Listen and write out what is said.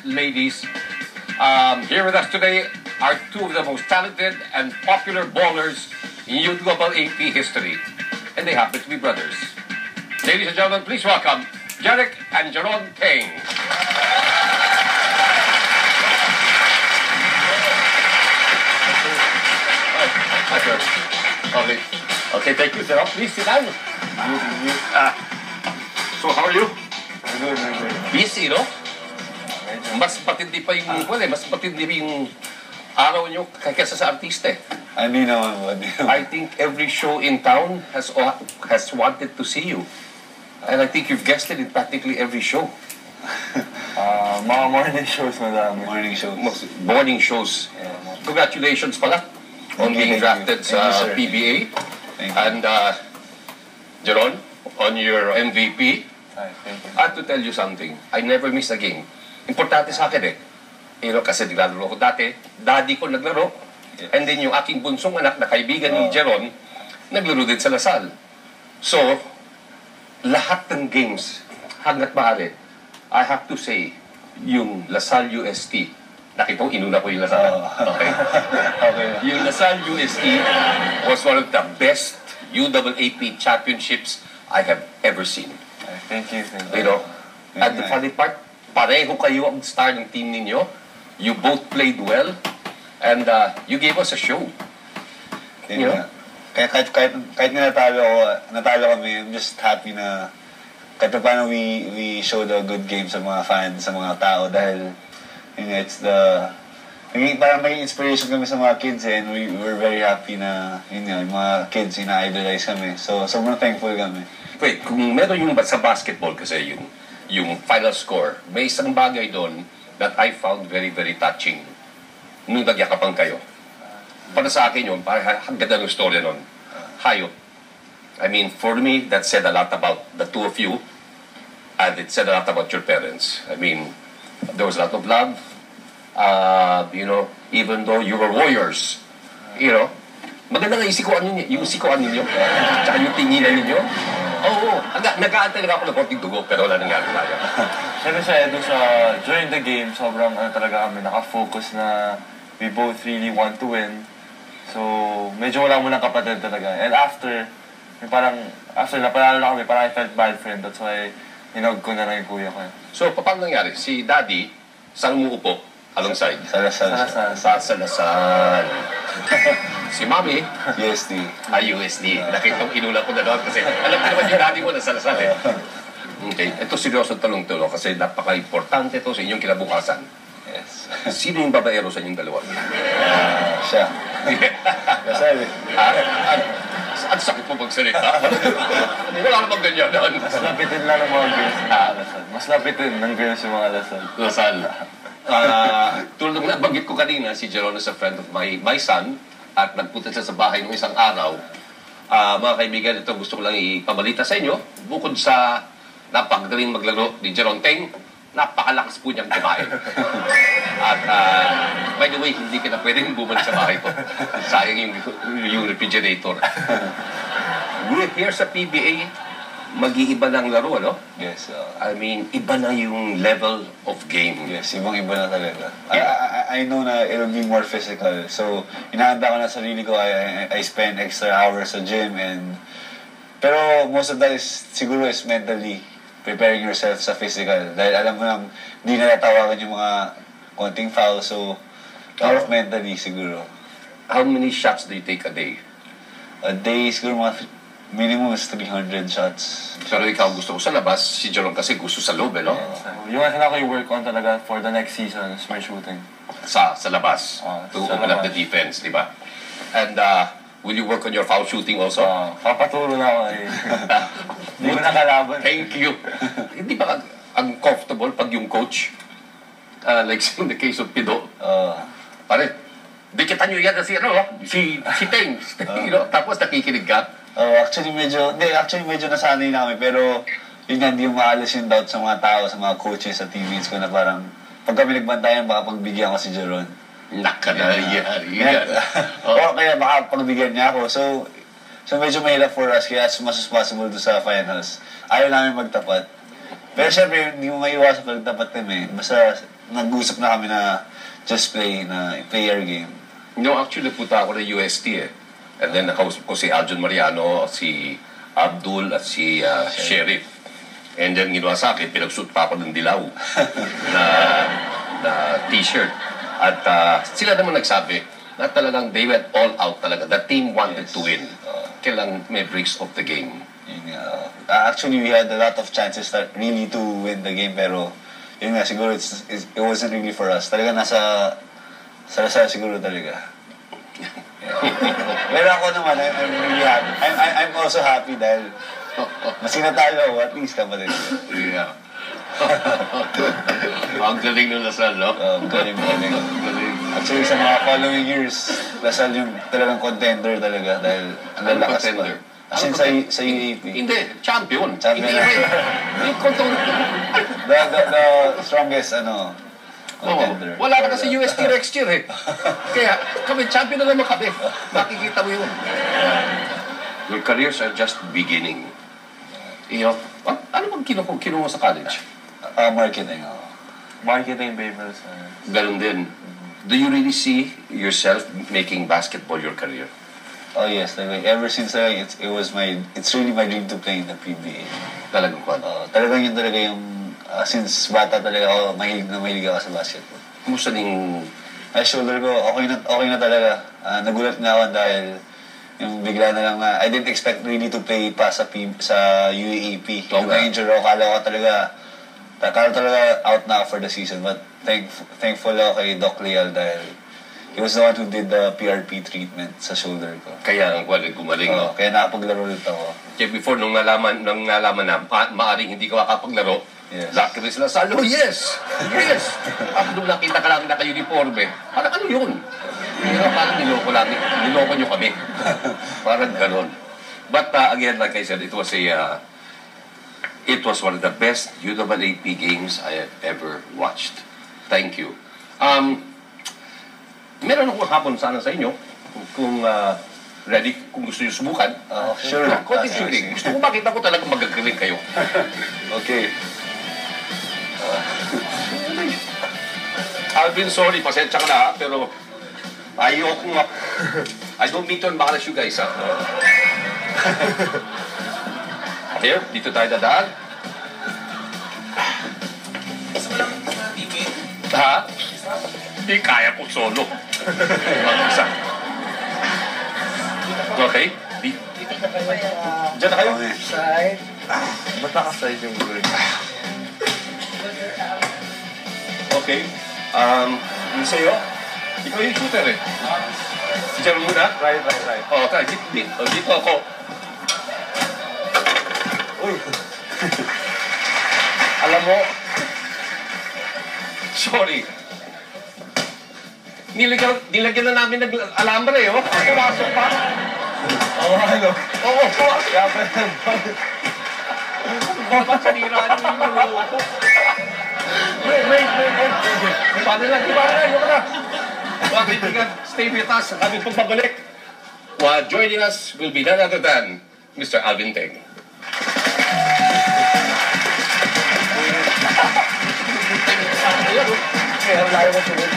ladies. Here with us today are two of the most talented and popular bowlers in UAAP history. And they happen to be brothers. Ladies and gentlemen, please welcome Jeric and Jeron Teng. Okay, thank you, sir. Please sit down. So, how are you? Good. Busy, no? Mas patindi pa yung mas patindi yung araw nyo kaysa sa artista. Hindi naman. I think every show in town has wanted to see you. And I think you've guested in practically every show. Mga morning shows, madami. Morning shows. Morning shows. Yeah. Congratulations pala on being drafted sa PBA. And Jeron, on your MVP. Thank you. I have to tell you something. I never miss a game. Importante sa akin kasi naglalaro ko dati. Daddy ko naglaro. Yes. And then yung aking bunsong anak na kaibigan ni Jeron, naglaro din sa Lasal. So, lahat ng games, hanggat maaari, I have to say, yung Lasal UST, nakita ko, inuna ko yung Lasal. Okay. Yung Lasal UST was one of the best UAAP championships I have ever seen. Thank you. You know, at the funny part, pareho kayo ang star ng team ninyo. You both played well, and you gave us a show. You know? Kahit na natalo kami, I'm just happy na kahit pa paano we showed a good game sa mga fans, sa mga tao dahil it's parang may inspiration kami sa mga kids and we were very happy na yung mga kids ina-idolize kami. So sobrang thankful kami. Wait, kung meron yung sa basketball kasi yung final score, may isang bagay doon that I found very, very touching nung nagyakapan kayo. Para sa akin yun, parang hanggang ng storya nun. Hayop. I mean, for me, that said a lot about the two of you, and it said a lot about your parents. I mean, there was a lot of love. You know, even though you were warriors, you know, maganda nga yung sikuan ninyo, tsaka yung tinginan ninyo. Oo, nag-aantay na ako ng konting dugo, pero wala nangyari tayo. Siyempre during the game, sobrang talaga kami nakafocus na we both really want to win. So, medyo wala mo ng kapatid talaga. And after napanalo na kami, parang I felt bad for him. That's why, hinag ko na lang yung kuya ko. So, paano nangyari? Si Daddy, saan mo upo? Anong side? Sa Lasal. Sa Lasal. Si Mami? USD. USD. Nakita ko, inuna ko na doon kasi alam ko naman yung Daddy mo na sa Lasal Okay, ito seryoso tanong to, no? Kasi napaka-importante to sa inyong kinabukasan. Yes. Sino yung babaero sa inyong dalawa? Siya. Lasal. Ang sakit mo magsalita. Wala namang ganyan doon. Mas lapitin lang ng mga girls sa Lasal. Mas lapitin ng girls yung mga Lasal. Lasal. Tulad ng nabanggit ko kanina, si Jeron is a friend of my son at nagpunta siya sa bahay ng isang araw. Mga kaibigan, ito gusto ko lang ipabalita sa inyo. Bukod sa napakagaling maglaro ni Jeron Teng, napakalakas po niyang kumain. At by the way, hindi ka na pwedeng bumalik sa bahay ko. Sayang yung refrigerator. We're here sa PBA, mag-iiba ng laro, ano? Yes. I mean, iba na yung level of game. Yes, ibang-iba na talaga. I know na it'll be more physical. So, inahanda ko na sarili ko. I spend extra hours sa gym pero most of that siguro is mentally preparing yourself sa physical. Dahil alam mo nang di natatawagan yung mga konting foul. So, more of mentally siguro. How many shots do you take a day? A day, siguro minimum is 300 shots. Pero ikaw gusto ko sa labas, si Jeron kasi gusto sa loob, no? Yung ako yung work on talaga for the next season is my shooting. Sa labas, to sa open up labas. the defense, di ba? And will you work on your foul shooting also? Papaturo na ako Hindi ko nakalaban. Thank you. Hindi ba uncomfortable pag yung coach, like in the case of Pido, pare, dikitan nyo yan si Teng, you know, tapos nakikinig ka? Actually medyo nasanay na kami, pero yun nga, hindi yung maalis yung doubt sa mga tao, sa mga coaches, sa teammates ko na parang pag kami nagbantayan, baka pagbigyan ko si Jeron. Nakanayari yan. O kaya baka pagbigyan niya ako. So medyo mahirap for us, kaya as much as possible to sa finals. Ayaw namin magtapat. Pero syempre, hindi mo maiwasan pag tapat kami. Basta nag-usap na kami na just play our game. No, actually, punta ako ng UST eh. And then nakausap ko si Aljon Mariano, si Abdul at si Sheriff. And then ginawa sa akin, pinagsuot pa ako ng dilaw na, na t-shirt. At sila naman nagsabi na talagang they went all out talaga. The team wanted to win. Kailang may breaks of the game. Actually, we had a lot of chances really to win the game, pero yun nga, siguro it wasn't really for us. Talaga nasa Lasal siguro talaga. Pero ako naman, I'm really happy. I'm also happy dahil mas sinatalo ako, at least kapatid. Yeah. Ang galing ng Lasal, no? Galing. Actually, sa mga following years, Lasal yung talagang contender talaga dahil ang lalakas pa. Contender? As in sa UAP. Hindi, champion. Champion. Hindi, The strongest, contender. Wala na kasi UST next year eh. Kaya kami, champion na naman kami. Makikita mo yun. Your careers are just beginning. Ano bang kinuha sa college? Marketing. Marketing papers. Ganun din. Do you really see yourself making basketball your career? Oh yes, like ever since it's really my dream to play in the PBA. Talagang kwan. Talagang yun talaga yung since bata talaga ako, mahilig ako sa basketball. Kumusta ning... Ay, shoulder ko, okay na talaga. Nagulat na ako dahil yung bigla na lang na, I didn't expect really to play pa sa UAAP. Yung na-injure ako, akala talaga out na for the season. But thankful ako kay Doc Leal dahil he was the one who did the PRP treatment sa shoulder ko. Kaya gumaling, no? Kaya nakapaglaro ulit ako. Kaya before, nung nalaman na maaring hindi ka makapaglaro, yes. Lucky rin sila, Salo, yes! Yes! At nung nakita ka lang naka-uniforme, ano yun? Parang niloko nyo kami. Parang ganon. But again, like I said, it was one of the best UAAP games I have ever watched. Thank you. Meron akong hapon sana sa inyo kung ready, kung gusto nyo subukan. Sure. Konting shooting. Gusto ko makita ko talagang magagaling kayo. Okay. Alvin, sorry, pasensya ka na, pero ayoko nga. I don't mean to embarrass you guys, ha? Here, dito tayo dadaan. Ha? Hindi kaya ko solo. Mag-isa. Okay? Diyan na kayo? Ba't nakaside yung gulo? Okay. Yung sa'yo? Ikaw yung shooter eh. Diyan muna? Right. Tayo. Dito ako. Uy! Alam mo, sorry. Nilagyan na namin ng alambre, oh. Pumasok pa. Oo, Kaya pa yan. Ba't saniraan yung niloko? Wait. Paano lang, ayoko na. Mga kaibigan, stay with us. Aming pagbabalik. Joining us will be none other than Mr. Alvin Teng. Kaya wala yung masunod.